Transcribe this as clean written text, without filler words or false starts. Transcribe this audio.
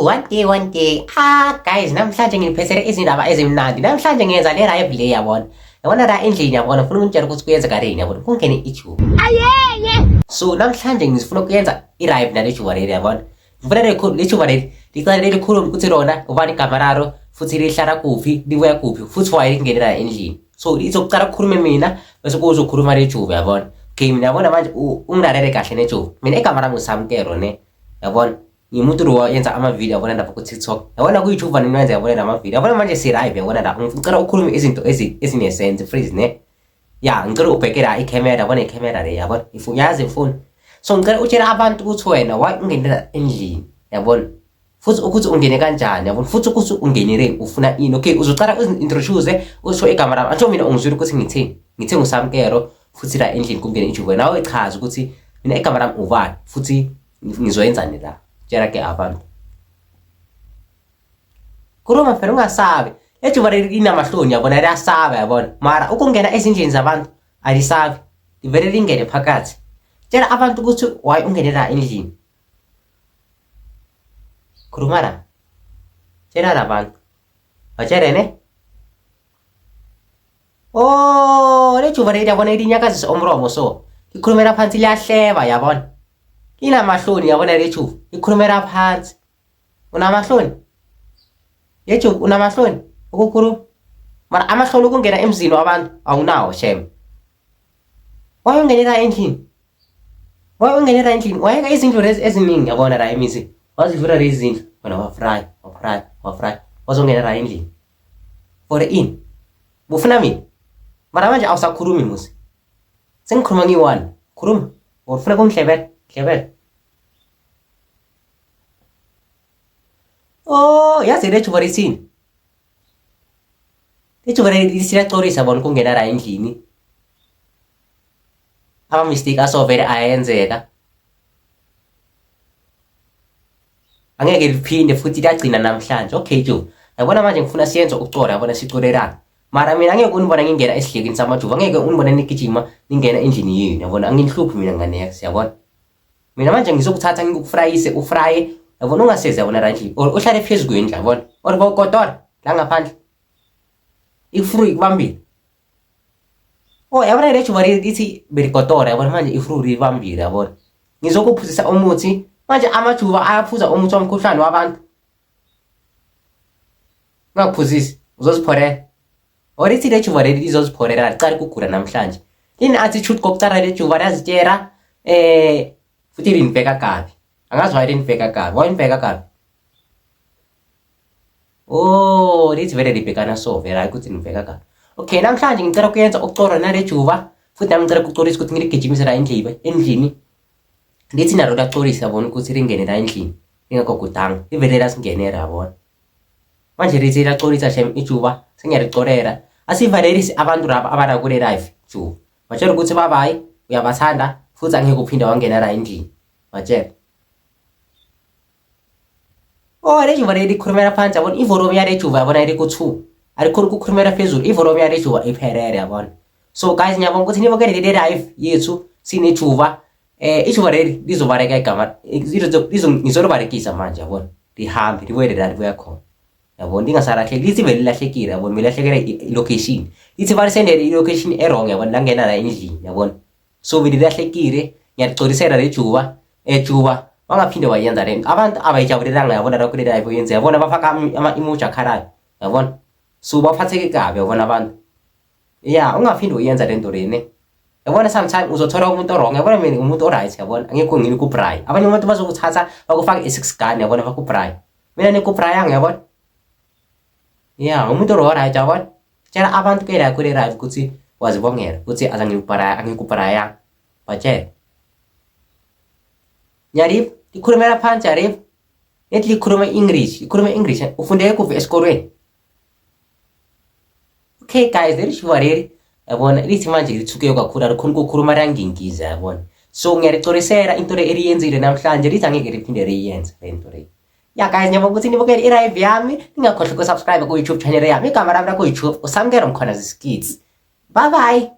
one day. Guys, namhlanje nginiphethele izindaba ezimnandi. Namhlanje ngiyenza le live le yabona. Yabona la endlini yabona ufuna ukutshela ukuthi kuyenzeka yini yabona. Kungene iTube. Ayeye. So namhlanje ngifuna ukuyenza i-live na le Juba le yabona. Ngifuna le Juba le licala likhulu ukuthi lona ubani igama lalo futhi lihlala kuphi, libuya kuphi, futhi why lingenela endlini. So izokucala ukukhuluma mina bese kuzokhuluma le Juba yabona. Okay, mina yabona manje ungilalele kahle ne Juba. Mina igama lami uSamkero ne. Yabona. Ngimuntu lo yenza ama video yabona lapha ku TikTok. Yabona ku YouTube ngiyenza yabona nama video. Yabona manje si live yabona la. Ngicela ukukhuluma izinto ezine sense freeze ne. Ya, ngicela ubhekela i-camera yabona i-camera le yabona. Ifunyaza ifoni. So ngicela utshela abantu ukuthi wena why ungenela endlini yabona. Futhi ukuthi ungene kanjani yabona. Futhi ukuthi ungenele ufuna ini. Okay, uzocala uzintroduce usho igama lami. Angisho mina ungizwile ukuthi ngithini. Ngithe uSamkero futhi la endlini kungene iJuve. Nawe ichaza ukuthi mina igama lami ubani futhi ngizoyenzani la. Tshela ke abantu. Kuruma phela ungasabi. EJuva linamahloni yabona liyasabe yabona. Mara ukungena ezindlini zabantu alisabi. Livele lingene phakathi. Tshela abantu ukuthi why ungenela endlini. Kuruma la. Tshela labantu. Batshele ne? Oh, leJuva yabona ilinyakazisa umromo so. Ikhulumela phansi liyahleba yabona. Inamahloni yabona le Juba. Ikhulumela phansi. Unamahloni? Le Juba unamahloni? Ukukhuluma. Mara amahloni ukungena emzini wabantu awunawo shem. Why ungenela endlini? Why ungenela endlini? Why izindlu eziningi yabona la emizi. Wazivula lezi zindlu. Wena wafry. Wazongenela endlini. For in. Bufuna mina. Mara manje awusakhulumi musi. Sengikhuluma ngi1. Khuluma. Ufuna kungihlebela. Hlebela. Oh, yazi le Juba lisini. Le Juba lisiyaxolisa bona kungena la endlini. Ama mistake asovele ayenzeka. Angeke liphinde futhi liyagcina namhlanje. Okay Juba. Yabona manje ngifuna siyenze ukucola yabona sicolelana. Mara mina angeke unibona ngingena esihlekini samaJuva. Angeke unibona nigijima ningena endlini yini yabona. Anginihluphi mina nganex yabona. Mina manje ngizokuthatha ngikufrayise ufraye yabona ungaseze yabona la endlini. Uhlale phezulu kwendlu yabona. Kotora la ngaphandle. Ifru ikubambile. Oh yabona le Juba lithi berikotora yabona manje ifru libambile yabona. Ngizokuphuzisa umuthi manje amaJuva ayaphuza umuthi womkhuhlane wabantu. Ngakuphuzisi uzozipholela. Orithi le Juba lizozipholela licala ukugula namhlanje. Lini attitude kokucala le Juba yazitshela futhi linibheka kabi. Angazi why linibheka kabi. Why linibheka kabi? Oh, lithi vele libhekana so vele ukuthi linibheka kabi. Okay, namhlanje ngicela ukuyenza ukucola nale Juba. Futhi nami ngicela ukucolisa ukuthi ngiligijimise la endlini. Lithi nalo lacolisa yabona ukuthi lingene la endlini. Lingakogudanga. Ivele lasingenera yabona. Manje lithi lacolisa shem iJuva sengiyalicolela. Asivalelisi abantu laba abala kule live Juba. Batshela ukuthi bye bye. Uyabathanda futhi angeke uphinda wangena la endlini. Batshela. Oh, le Juba likhulumela phansi yabona ivolume ya le Juba yabona ku2. Alikhulu ukukhulumela phezulu. Ivolume ya le Juba iphelele yabona. So guys ngiyabonga ukuthi nibukele le live yethu sine Juba. iJuva lizobaleka igama. Ngizolobalekisa manje yabona. Lihambe libuye la libuya khona. Yabona lingasalahle lithi vele lahlekile yabona milahlekela i-location. Lithi balisendele i-location errong yabona la ngena la endlini yabona. So vele lahlekile ngiyaxolisela le Juba. Juba wangaphinde wayenza le abantu abayijabulelanga yabona la kule live yenze yabona bafaka ama-emoji akhalayo yabona. So baphatheke kabi yabona abantu. Yeah, ungaphinde uyenza le nto lene. Yabona sometimes uzothola umuntu wrong yabona mina umuntu oright yabona angekho ngini kubray. Abanye abantu bazokuthatha bakufaka i6 gun yabona bakubray. Mina nikubrayanga yabona. Yeah, umuntu oright yabona. Tshela abantu ke la kule live ukuthi wazibongela ukuthi angikubraya. Batshela. Nyarip likhulumela phansi yarip. Nethi likhuluma English. Likhuluma English. Ufundele kuphi esikolweni? Okay guys, le Juba yabona lithi manje lithuke kakhulu alikhona ukukhuluma rangingiza yabona. So ngiyalicolisela into le eliyenzile namhlanje lithi angeke liphinde liyenze le nto le. Yeah guys, ngiyabonga ukuthi nibukele i-live yami. Ningakhohlwa ukusubscribe ku YouTube channel yami. Igama lami la ku YouTube uSamkero Mkhwanazi Skits. Bye bye.